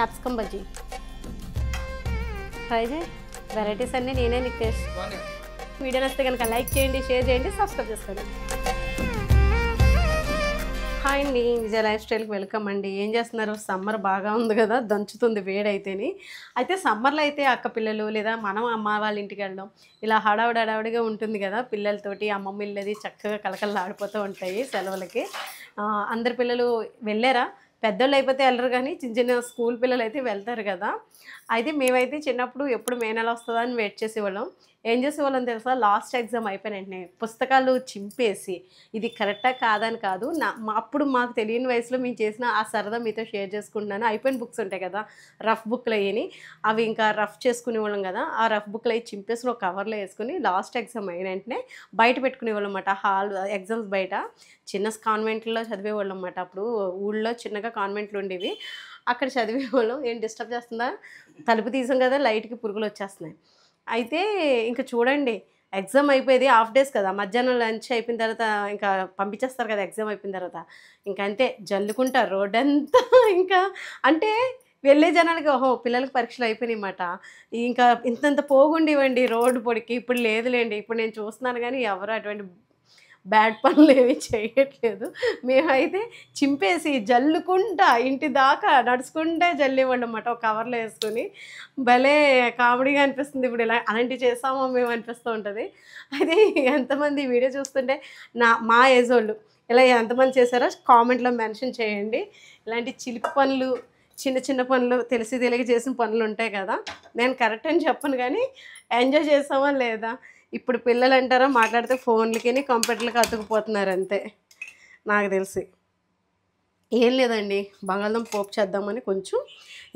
Capsicum bajji try చేయి. Varieties అన్నీ నేనే నీకు టేస్ట్. వీడియో నచ్చితే కనుక లైక్ చేయండి, షేర్ చేయండి, సబ్స్క్రైబ్ చేసుకోండి. హాయ్ అండి, విజయ లైఫ్ స్టైల్కి వెల్కమ్ అండి. ఏం చేస్తున్నారు? సమ్మర్ బాగా ఉంది కదా, దంచుతుంది వేడైతేని. అయితే సమ్మర్లో అయితే అక్క పిల్లలు లేదా మనం అమ్మ వాళ్ళ ఇంటికి వెళ్ళడం ఇలా హడావుడిగా ఉంటుంది కదా, పిల్లలతోటి అమ్మమ్మ ఇల్లది చక్కగా కలకల్లా ఆడిపోతూ ఉంటాయి సెలవులకి. అందరి పిల్లలు వెళ్ళారా? పెద్దోళ్ళు అయిపోతే వెళ్ళరు కానీ చిన్న స్కూల్ పిల్లలు అయితే వెళ్తారు కదా. అయితే మేమైతే చిన్నప్పుడు ఎప్పుడు మే నెల వస్తుందా అని వెయిట్ చేసేవాళ్ళం. ఏం చేసేవాళ్ళం తెలుసా? లాస్ట్ ఎగ్జామ్ అయిపోయిన వెంటనే పుస్తకాలు చింపేసి ఇది కరెక్టా కాదని కాదు, అప్పుడు మాకు తెలియని వయసులో మేము చేసిన ఆ సరదా మీతో షేర్ చేసుకుంటున్నాను. అయిపోయిన బుక్స్ ఉంటాయి కదా, రఫ్ బుక్లు అయ్యి, అవి ఇంకా రఫ్ చేసుకునేవాళ్ళం కదా. ఆ రఫ్ బుక్లు అవి చింపేసి ఒక కవర్లో వేసుకుని లాస్ట్ ఎగ్జామ్ అయిన వెంటనే బయట పెట్టుకునేవాళ్ళం అన్నమాట. హాల్ ఎగ్జామ్స్ బయట చిన్న కాన్వెంట్లో చదివేవాళ్ళం అన్నమాట. అప్పుడు ఊళ్ళో చిన్నగా కాన్వెంట్లు ఉండేవి, అక్కడ చదివేవాళ్ళం. ఏం డిస్టర్బ్ చేస్తుందా? తలుపు తీసాం కదా, లైట్కి పురుగులు వచ్చేస్తున్నాయి. అయితే ఇంకా చూడండి, ఎగ్జామ్ అయిపోయేది హాఫ్ డేస్ కదా, మధ్యాహ్నం లంచ్ అయిపోయిన తర్వాత ఇంకా పంపించేస్తారు కదా ఎగ్జామ్ అయిపోయిన తర్వాత. ఇంకా అంతే జల్లుకుంటారు రోడ్డంతా. ఇంకా అంటే వెళ్ళే జనాలకి ఓహో పిల్లలకి పరీక్షలు అయిపోయినాయి అన్నమాట. ఇంకా ఇంతంత పోగుండేవండి రోడ్డు పొడికి. ఇప్పుడు లేదులేండి, ఇప్పుడు నేను చూస్తున్నాను కానీ ఎవరు అటువంటి బ్యాడ్ పనులు ఏవి చేయట్లేదు. మేమైతే చింపేసి జల్లుకుంటా ఇంటి దాకా నడుచుకుంటే జల్లేవాళ్ళం అన్నమాట, ఒక కవర్లో వేసుకొని. భలే కామెడీగా అనిపిస్తుంది. ఇప్పుడు ఇలా అలాంటివి చేస్తామో మేము అనిపిస్తూ ఉంటుంది. అయితే ఎంతమంది వీడియో చూస్తుంటే మా ఏజ్ వాళ్ళు ఇలా ఎంతమంది చేశారో కామెంట్లో మెన్షన్ చేయండి. ఇలాంటి చిలిపి పనులు, చిన్న పనులు, తెలియక చేసిన పనులు ఉంటాయి కదా, నేను కరెక్ట్ అని చెప్పను కానీ ఎంజాయ్ చేసామా లేదా. ఇప్పుడు పిల్లలు అంటారా మాట్లాడితే ఫోన్లకి కంప్యూటర్లకి అతుకుపోతున్నారు అంతే నాకు తెలిసి. ఏం లేదండి, బంగాళదుంప పోపు చేద్దామని కొంచెం.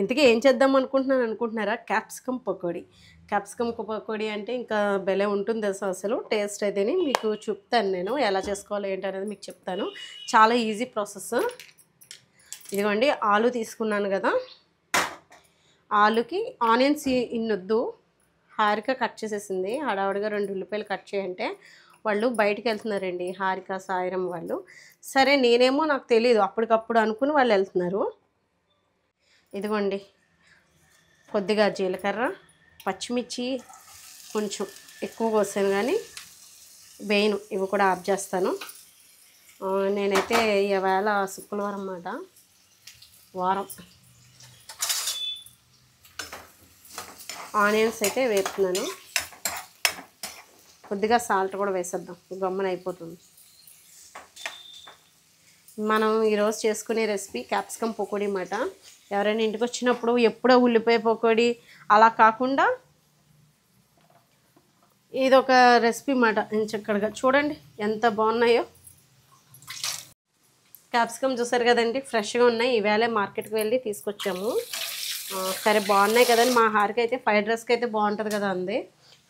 ఇంతకీ ఏం చేద్దాం అనుకుంటున్నారా? క్యాప్సికమ్ పకోడీ. క్యాప్సికమ్ పకోడీ అంటే ఇంకా భలే ఉంటుంది అసలు టేస్ట్ అయితేని. మీకు చెప్తాను నేను ఎలా చేసుకోవాలో ఏంటనేది మీకు చెప్తాను. చాలా ఈజీ ప్రాసెస్. ఇదిగోండి ఆలు తీసుకున్నాను కదా, ఆలుకి ఆనియన్స్ ఇన్నొద్దు, హారిక కట్ చేసేసింది. హడావుడిగా 2 ఉల్లిపాయలు కట్ చేయంటే వాళ్ళు బయటికి వెళ్తున్నారండి, హారిక సాయిరం వాళ్ళు. సరే నేనేమో నాకు తెలియదు, అప్పటికప్పుడు అనుకుని వాళ్ళు వెళ్తున్నారు. ఇదిగోండి కొద్దిగా జీలకర్ర, పచ్చిమిర్చి కొంచెం ఎక్కువ కోసాను కానీ వేయను, ఇవి కూడా ఆఫ్ చేస్తాను. నేనైతే ఈవేళ శుక్రవారం అన్నమాట, వారం. ఆనియన్స్ అయితే వేపుతున్నాను. కొద్దిగా సాల్ట్ కూడా వేసేద్దాం, గమ్మన అయిపోతుంది. మనం ఈరోజు చేసుకునే రెసిపీ క్యాప్సికమ్ పకోడీ అన్నమాట. ఎవరైనా ఇంటికి వచ్చినప్పుడు ఎప్పుడో ఉల్లిపాయ పకోడీ అలా కాకుండా ఇదొక రెసిపీ అన్నమాట. చక్కగా చూడండి ఎంత బాగున్నాయో. క్యాప్సికమ్ చూసారు కదండి, ఫ్రెష్గా ఉన్నాయి. ఈవేళ మార్కెట్కి వెళ్ళి తీసుకొచ్చాము. సరే బాగున్నాయి కదండి. మా హారిక అయితే ఫ్రైడ్ రైస్కి అయితే బాగుంటుంది కదా అంది.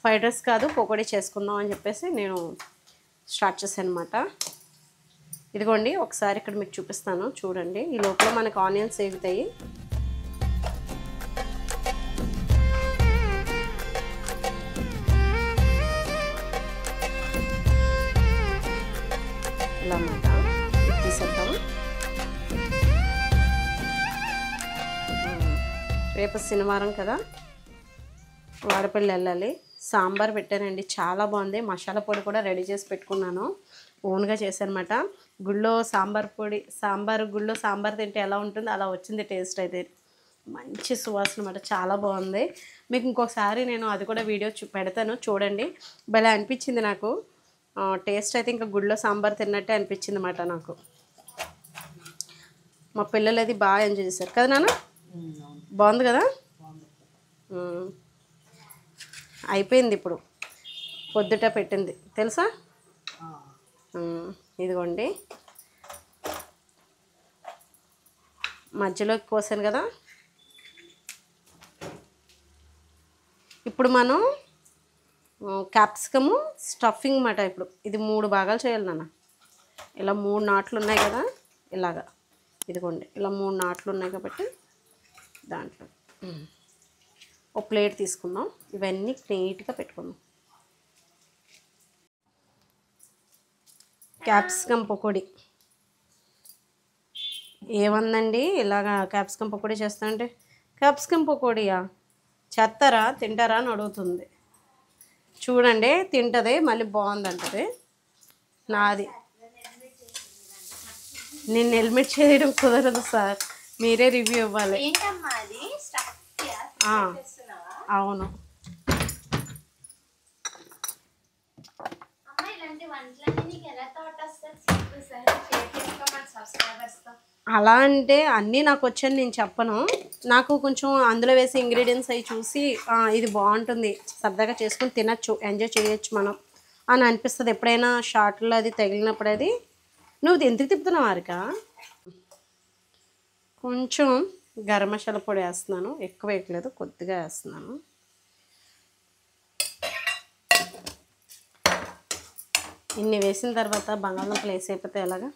ఫ్రైడ్ రైస్ కాదు పకోడీ చేసుకుందాం అని చెప్పేసి నేను స్టార్ట్ చేశాను అనమాట. ఇదిగోండి ఒకసారి ఇక్కడ మీకు చూపిస్తాను చూడండి. ఈ లోపల మనకు ఆనియన్స్ వేగుతాయి. ఇలా అన్నమాట తీసేద్దాము. రేపు శనివారం కదా, వాడపల్లి వెళ్ళాలి. సాంబార్ పెట్టానండి, చాలా బాగుంది. మసాలా పొడి కూడా రెడీ చేసి పెట్టుకున్నాను, ఓన్గా చేశానమాట. గుళ్ళో గుళ్ళో సాంబార్ తింటే ఎలా ఉంటుందో అలా వచ్చింది టేస్ట్ అయితే. మంచి సువాసన అన్నమాట, చాలా బాగుంది. మీకు ఇంకొకసారి నేను అది కూడా వీడియో పెడతాను చూడండి. భలే అనిపించింది నాకు టేస్ట్ అయితే. ఇంకా గుళ్ళో సాంబార్ తిన్నట్టే అనిపించింది అన్నమాట నాకు. మా పిల్లలు అది బాగా ఎంజాయ్ చేశారు కదా నాన్న. బాగుంది కదా. అయిపోయింది ఇప్పుడు, పొద్దుట పెట్టింది తెలుసా. ఇదిగోండి మధ్యలోకి కోసాను కదా. ఇప్పుడు మనం క్యాప్సికము స్టఫింగ్ అన్నమాట. ఇప్పుడు ఇది 3 భాగాలు చేయాలి నాన్న. ఇలా 3 నాట్లు ఉన్నాయి కదా, ఇలాగా. ఇదిగోండి ఇలా 3 నాట్లు ఉన్నాయి కాబట్టి దాంట్లో ఒక ప్లేట్ తీసుకుందాం. ఇవన్నీ నీట్గా పెట్టుకుందాం. క్యాప్సికమ్ పకోడీ ఏముందండి, ఇలాగా క్యాప్సికమ్ పకోడీ చేస్తానంటే క్యాప్సికమ్ పకోడియా చేస్తారా తింటారా అని అడుగుతుంది. చూడండి తింటుంది, మళ్ళీ బాగుందంటది. నాది నేను హెల్మెట్ చేయడం కుదరదు సార్, మీరే రివ్యూ ఇవ్వాలి. అవును. అలా అంటే అన్నీ నాకు వచ్చని నేను చెప్పను. నాకు కొంచెం అందులో వేసే ఇంగ్రీడియంట్స్ అవి చూసి ఇది బాగుంటుంది, సరదాగా చేసుకుని తినచ్చు, ఎంజాయ్ చేయొచ్చు మనం అని అనిపిస్తుంది. ఎప్పుడైనా షార్ట్లో అది తగిలినప్పుడు అది. నువ్వు ఎందుకు తిప్పుతున్నావు హారిక? కొంచెం గరం మసాలా పొడి వేస్తున్నాను, ఎక్కువ వేయట్లేదు, కొద్దిగా వేస్తున్నాను. ఇన్ని వేసిన తర్వాత బంగాళదుంపలు వేసేకపోతే ఎలాగా?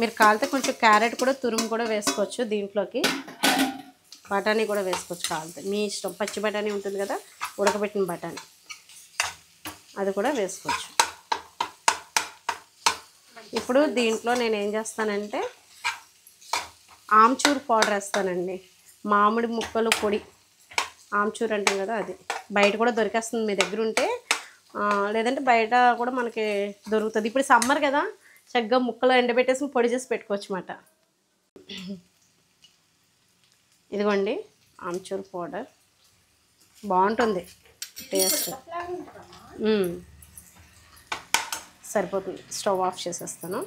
మీరు కాలితే కొంచెం క్యారెట్ కూడా తురుము కూడా వేసుకోవచ్చు దీంట్లోకి, బఠానీ కూడా వేసుకోవచ్చు కాలితే, మీ ఇష్టం. పచ్చి బఠానీ ఉంటుంది కదా, ఉడకబెట్టిన బఠానీ, అది కూడా వేసుకోవచ్చు. ఇప్పుడు దీంట్లో నేను ఏం చేస్తానంటే ఆమ్చూర్ పౌడర్ వేస్తానండి. మామిడి ముక్కలు పొడి, ఆమ్చూర్ అంటాం కదా, అది బయట కూడా దొరికేస్తుంది, మీ దగ్గర ఉంటే. లేదంటే బయట కూడా మనకి దొరుకుతుంది. ఇప్పుడు సమ్మర్ కదా, చక్కగా ముక్కలు ఎండబెట్టేసి పొడి చేసి పెట్టుకోవచ్చు అన్నమాట. ఇదిగోండి ఆమ్చూర్ పౌడర్, బాగుంటుంది టేస్ట్. సరిపోతుంది. స్టవ్ ఆఫ్ చేసేస్తాను.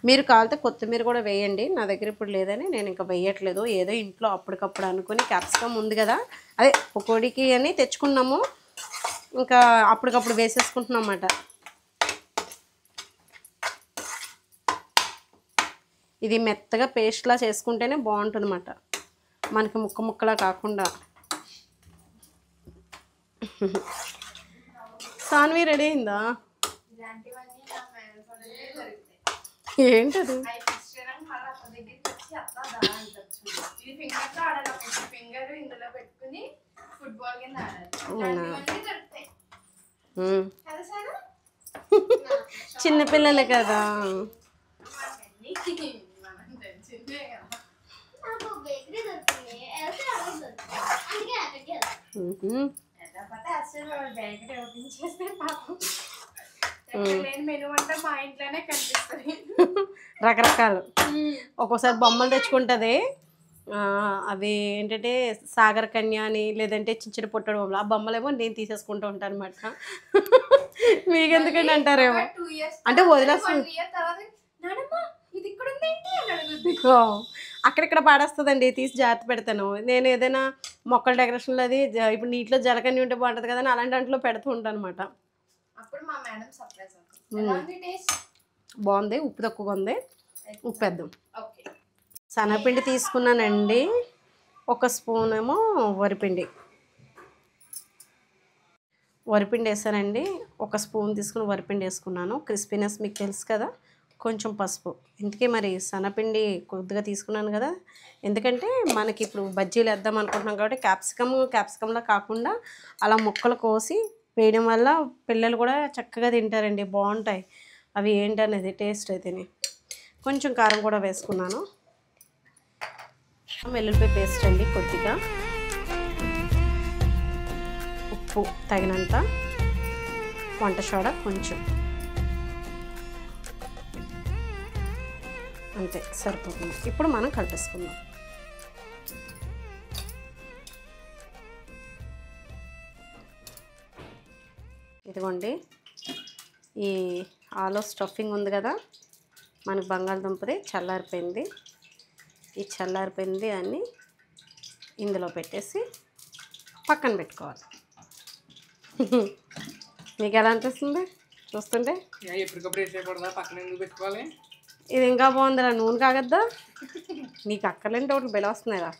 మీరు కావాలంటే కొత్తిమీర కూడా వేయండి, నా దగ్గర ఇప్పుడు లేదని నేను ఇంకా వేయట్లేదు. ఏదో ఇంట్లో అప్పటికప్పుడు అనుకుని క్యాప్సికమ్ ఉంది కదా, అదే పకోడీకి అని తెచ్చుకున్నాము, ఇంకా అప్పటికప్పుడు వేసేసుకుంటున్నాం అన్నమాట. ఇది మెత్తగా పేస్ట్లా చేసుకుంటేనే బాగుంటుంది అన్నమాట, మనకి ముక్క ముక్కలా కాకుండా. సాన్వి రెడీ అయిందా? ఏంటది? చిన్నపిల్లలే కదా. రకరకాలు. ఒక్కోసారి బొమ్మలు తెచ్చుకుంటుంది, అవి ఏంటంటే సాగర్ కన్య అని, లేదంటే చిన్న చిన్న పొట్టడు బొమ్మలు. ఆ బొమ్మలేమో నేను తీసేసుకుంటూ ఉంటాను అనమాట. మీకెందుకంటే అంటారేమో, అంటే వదిలేస్తాను, అక్కడిక్కడ పాడేస్తుందండి, తీసి జాగ్రత్త పెడతాను. నేను ఏదైనా మొక్కల డెకరేషన్లో అది ఇప్పుడు నీటిలో జలకన్య ఉంటే బాగుంటుంది కదా అని అలాంటి దాంట్లో పెడుతూ ఉంటాను అనమాట. బాగుంది, ఉప్పు తక్కువగా ఉంది, ఉప్పు వేద్దాం. శనగపిండి తీసుకున్నానండి, 1 స్పూన్ ఏమో వరిపిండి వేసానండి. 1 స్పూన్ తీసుకుని వరిపిండి వేసుకున్నాను. క్రిస్పీనెస్ మీకు తెలుసు కదా. కొంచెం పసుపు, ఇందుకే మరి శనగపిండి కొద్దిగా తీసుకున్నాను కదా, ఎందుకంటే మనకి ఇప్పుడు బజ్జీలు వేద్దాం అనుకుంటున్నాం కాబట్టి క్యాప్సికంలా కాకుండా అలా ముక్కలు కోసి వేయడం వల్ల పిల్లలు కూడా చక్కగా తింటారండి, బాగుంటాయి అవి. ఏంటనేది టేస్ట్ అయితేనే. కొంచెం కారం కూడా వేసుకున్నాను. వెల్లుల్లిపాయ పేస్ట్ అండి కొద్దిగా, ఉప్పు తగినంత, వంట సోడా కొంచెం, అంతే సరిపోతుంది. ఇప్పుడు మనం కలిపేసుకుందాం. ఇదిగోండి ఈ ఆలో స్టఫింగ్ ఉంది కదా, మనకి బంగాళదుంపది చల్లారిపోయింది. ఈ చల్లారిపోయింది అన్నీ ఇందులో పెట్టేసి పక్కన పెట్టుకోవాలి. మీకు ఎలా అనిపిస్తుంది చూస్తుంటే? ఇది ఇంకా బాగుందిరా, నూనె కాగద్దా? నీకు అక్కర్లేని ఒకటి బెల వస్తున్నాయిరా.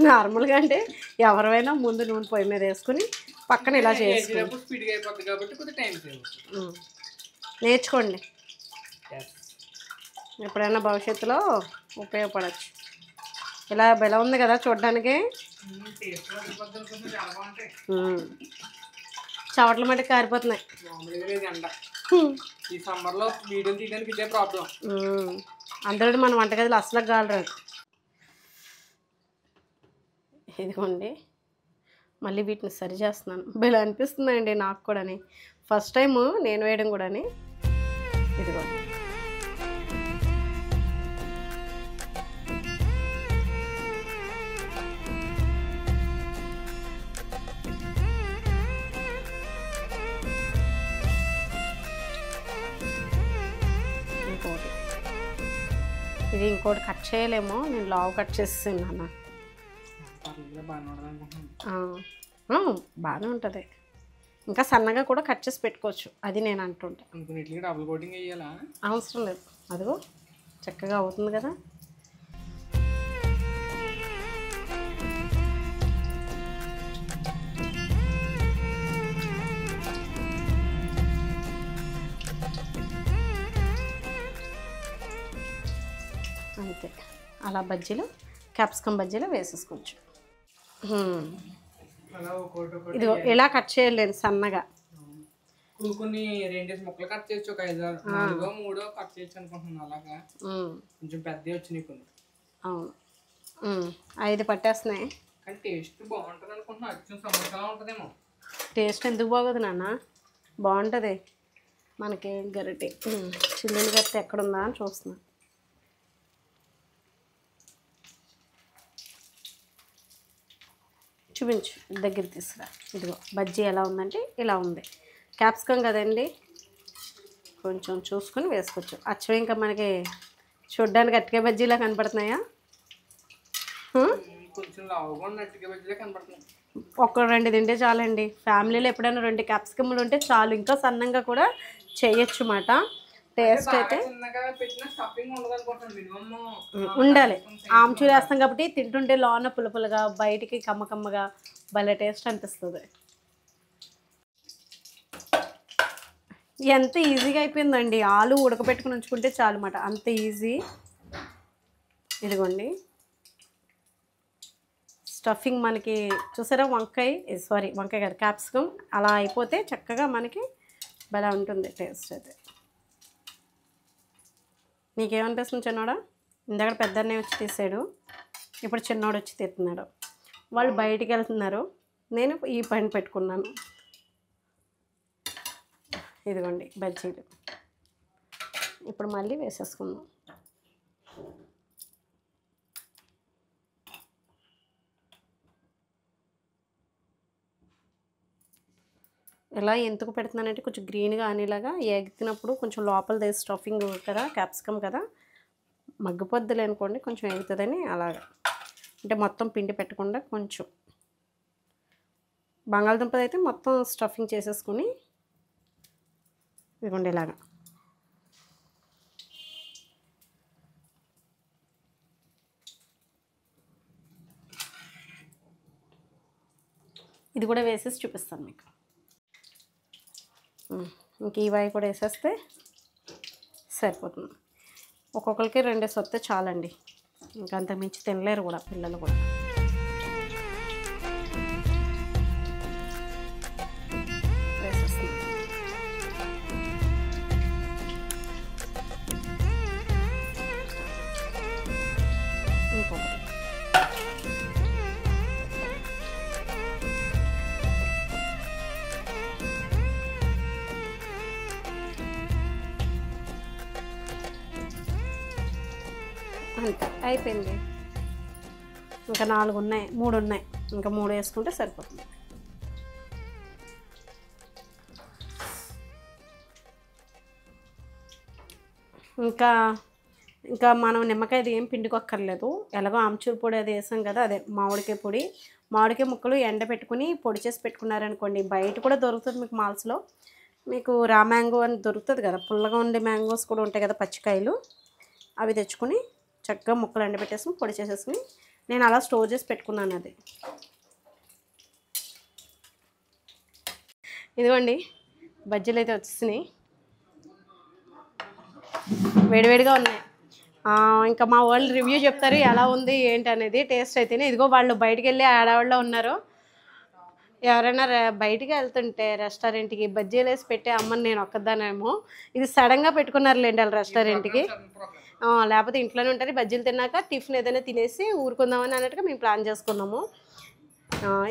నార్మల్గా అంటే ఎవరైనా ముందు నూనె పొయ్యి మీద వేసుకుని పక్కన ఇలా చేసుకోండి, నేర్చుకోండి, ఎప్పుడైనా భవిష్యత్తులో ఉపయోగపడచ్చు. ఇలా బెల ఉంది కదా చూడడానికి, చవట్ల మటుకు కారిపోతున్నాయి. మామూలుగా లేదు ఎండ. ఈ సమ్మర్లో వీడియోలు తీయడానికి ఇదే ప్రాబ్లం. అందరూ మన వంటగదిలో అసలు గాలరాదు. ఇదిగోండి మళ్ళీ వీటిని సరి చేస్తున్నాను. ఇలా అనిపిస్తుందండి నాకు కూడా. ఫస్ట్ టైము నేను వేయడం కూడా. ఇదిగోండి ఇది ఇంకోటి కట్ చేయలేమో, నేను లావు కట్ చేస్తున్నాను. బాగానే ఉంటుంది. ఇంకా సన్నగా కూడా కట్ చేసి పెట్టుకోవచ్చు, అది నేను అంటుంటా. డబుల్ కోటింగ్ వేయాలా? అవసరం లేదు, అదిగో చక్కగా అవుతుంది కదా. అంతే, అలా బజ్జీలు క్యాప్సికమ్ బజ్జీలు వేసేసుకోవచ్చు. ఇదిగో ఇలా కట్ చేయలేను సన్నగా. కొన్ని 2 ముక్కలు కట్ చేయొచ్చు, ఒక 5 4 3 కట్ చేయొచ్చు అనుకుంటున్నాను. అలాగా కొంచెం పెద్దవి వచ్చినాయి కొన్ని. అవును 5 పట్టేస్తున్నాయి. కానీ టేస్ట్ బాగుంటుంది అనుకుంటున్నా. అచ్చం సమోసాలా ఉంటుందేమో. టేస్ట్ ఎందుకు బాగోదు నాన్న, బాగుంటుంది. మనకి గరిటె చిల్లులు గరిటె ఎక్కడుందా అని చూస్తున్నా. చూపించు, దగ్గర తీసుకురా. ఇదిగో బజ్జీ ఎలా ఉందంటే ఇలా ఉంది. క్యాప్సికమ్ కదండి, కొంచెం చూసుకొని వేసుకోవచ్చు. అచ్చం ఇంకా మనకి చూడ్డానికి అట్టికే బజ్జీలా కనపడుతున్నాయా? ఒక్క 2 తింటే చాలండి. ఫ్యామిలీలో ఎప్పుడైనా 2 క్యాప్సికమ్లు ఉంటే చాలు. ఇంకా సన్నంగా కూడా చేయొచ్చు అన్నమాట. టేస్ట్ అయితే ఉండాలి. ఆమ్చూరు వేస్తాం కాబట్టి తింటుంటే లోన పులుపులుగా, బయటికి కమ్మకమ్మగా భలే టేస్ట్ అనిపిస్తుంది. ఎంత ఈజీగా అయిపోయిందండి. ఆలు ఉడకబెట్టుకుని ఉంచుకుంటే చాలు అన్నమాట, అంత ఈజీ. ఇదిగోండి స్టఫింగ్ మనకి చూసారా, వంకాయ కాదు క్యాప్సికమ్ అలా అయిపోతే చక్కగా మనకి భలే ఉంటుంది టేస్ట్ అయితే. నీకేమనిపిస్తుంది చిన్నోడా? ఇందాక పెద్దన్నే వచ్చి తీసాడు, ఇప్పుడు చిన్నోడు వచ్చి తీస్తున్నాడు. వాళ్ళు బయటికి వెళ్తున్నారు, నేను ఈ పని పెట్టుకున్నాను. ఇదిగోండి బజ్జీలు ఇప్పుడు మళ్ళీ వేసేసుకుందాం. ఇలా ఎందుకు పెడుతున్నానంటే కొంచెం గ్రీన్గా అనేలాగా, ఎగుతున్నప్పుడు కొంచెం లోపల స్టఫింగ్ కదా క్యాప్సికమ్ కదా, మగ్గిపోద్దులే అనుకోండి, కొంచెం ఎగుతుందని అలాగా. అంటే మొత్తం పిండి పెట్టకుండా కొంచెం. బంగాళదుంపది అయితే మొత్తం స్టఫింగ్ చేసేసుకుని ఇదిగోండి ఇలాగా. ఇది కూడా వేసేసి చూపిస్తాను మీకు. ఇంక ఈ వాయి కూడా వేసేస్తే సరిపోతుంది. ఒక్కొక్కరికి 2 వస్తే చాలండి, ఇంకా అంత మించి తినలేరు కూడా పిల్లలు కూడా. వేసేస్తున్నాం. ఇంకొకటి అంతే అయిపోయింది. ఇంకా 4 ఉన్నాయి, 3 ఉన్నాయి, ఇంకా 3 వేసుకుంటే సరిపోతుంది. ఇంకా మనం నిమ్మకాయది ఏం పిండుకోక్కర్లేదు. ఎలాగో ఆమ్చూర్ పొడి అది వేసాం కదా, అదే మామిడికాయ పొడి. మామిడికాయ ముక్కలు ఎండ పెట్టుకుని పొడి చేసి పెట్టుకున్నారనుకోండి, బయట కూడా దొరుకుతుంది మీకు మాల్స్లో. మీకు రా మ్యాంగో అని దొరుకుతుంది కదా, పుల్లగా ఉండే మ్యాంగోస్ కూడా ఉంటాయి కదా పచ్చికాయలు, అవి తెచ్చుకుని చక్కగా ముక్కలు ఎండబెట్టేసుకుని పొడి చేసేసుకుని నేను అలా స్టోర్ చేసి పెట్టుకున్నాను. అది ఇదిగోండి బజ్జీలు అయితే వచ్చేసినాయి, వేడివేడిగా ఉన్నాయి. ఇంకా మా వాళ్ళు రివ్యూ చెప్తారు ఎలా ఉంది ఏంటి అనేది. టేస్ట్ అయితేనే ఇదిగో వాళ్ళు బయటికి వెళ్ళి ఆడవాళ్ళలో ఉన్నారు. ఎవరైనా బయటికి వెళ్తుంటే రెస్టారెంట్కి బజ్జీలు వేసి పెట్టే అమ్మని నేను ఒక్కదానేమో. ఇది సడన్గా పెట్టుకున్నారులేండి వాళ్ళు రెస్టారెంట్కి. లేకపోతే ఇంట్లోనే ఉంటారు. బజ్జీలు తిన్నాక టిఫిన్ ఏదైనా తినేసి ఊరుకుందామని అన్నట్టుగా మేము ప్లాన్ చేసుకున్నాము.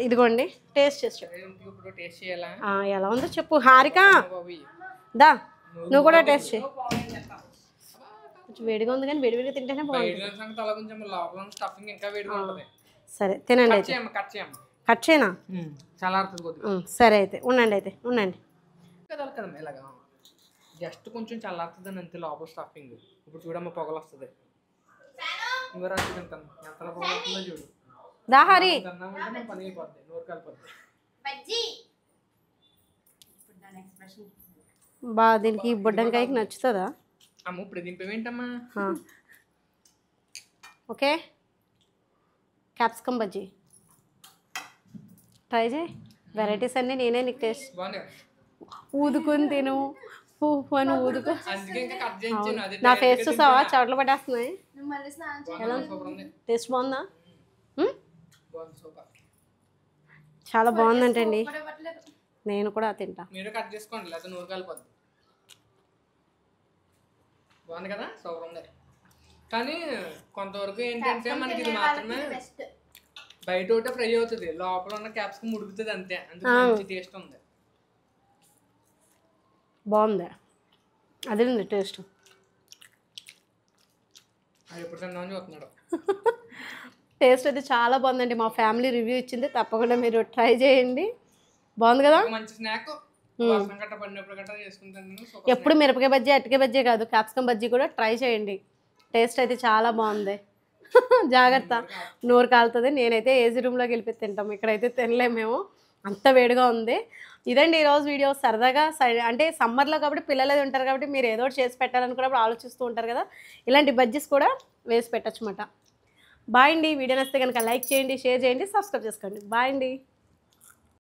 ఇదిగోండి టేస్ట్ చేసి చెప్పు. ఇప్పుడు టేస్ట్ చేయాలా? ఎలా ఉందో చెప్పు. హారిక దా నువ్వు కూడా టేస్ట్ చేయి. కొంచెం వేడిగా ఉంది కానీ వేడిగా తింటేనే బాగుంటుంది. సరే తినండి అయితే. కట్ చేయనా? సరే అయితే ఉండండి. అయితే ఉండండి. జస్ట్ కొంచెం చల్లారుతుంది అంతే లోపల స్టఫింగ్. ఇప్పుడు చూడమ్మ పొగలు వస్తుంది. చూడు దా హరి. పని అయిపోద్ది, నోరు కలిపోద్ది. దీనికి బుడ్డంకాయకి నచ్చుతుందా? అమ్మ ఇప్పుడు దింపేంటమ్మా? ఓకే క్యాప్సికమ్ బజ్జీ ట్రై చేయి. వెరైటీస్ అన్నీ నేనే నీకు టేస్ట్ ఊదుకుని తిను. అని ఊదుకో. నా ఫేస్ చూసావా? చోట్ల పట్టేస్తున్నాయి. టేస్ట్ బాగుందా? చాలా బాగుందంటండి. నేను కూడా తింటా. మీరు కట్ చేసుకోండి లేదా నూరు కలిపోద్ది. బాగుంది కదా? సూపర్ ఉంది. కానీ కొంతవరకు ఏంటంటే మనకి ఇది మాత్రమే బయట ఒకటే ఫ్రై అవుతుంది, లోపల ఉన్న క్యాప్సికమ్ ఉడుకుతుంది అంతే. అందుకే మంచి టేస్ట్ ఉంది. బాగుంది. అదే ఉంది టేస్ట్. అది ఎప్పుడు తిన్నామని చూస్తున్నాడు. టేస్ట్ అయితే చాలా బాగుందండి. మా ఫ్యామిలీ రివ్యూ ఇచ్చింది. తప్పకుండా మీరు ట్రై చేయండి. బాగుంది కదా? మంచి స్నాక్. ఎప్పుడు మిరపకాయ బజ్జీ అరటికాయ బజ్జీ కాదు, క్యాప్సికమ్ బజ్జీ కూడా ట్రై చేయండి. టేస్ట్ అయితే చాలా బాగుంది. జాగ్రత్త, నోరు కాలుతుంది. నేనైతే ఏసీ రూమ్లోకి వెళ్ళి తింటాం. ఇక్కడైతే తినలేము మేము, అంత వేడిగా ఉంది. ఇదండి ఈరోజు వీడియో. సరదాగా అంటే సమ్మర్లో కాబట్టి పిల్లలు అది ఉంటారు కాబట్టి మీరు ఏదో ఒకటి చేసి పెట్టాలనుకున్నప్పుడు ఆలోచిస్తూ ఉంటారు కదా, ఇలాంటి బజ్జీస్ కూడా వేసి పెట్టచ్చు అన్నమాట. బాయ్ అండి. వీడియో నచ్చితే కనుక లైక్ చేయండి, షేర్ చేయండి, సబ్స్క్రైబ్ చేసుకోండి. బాయ్ అండి.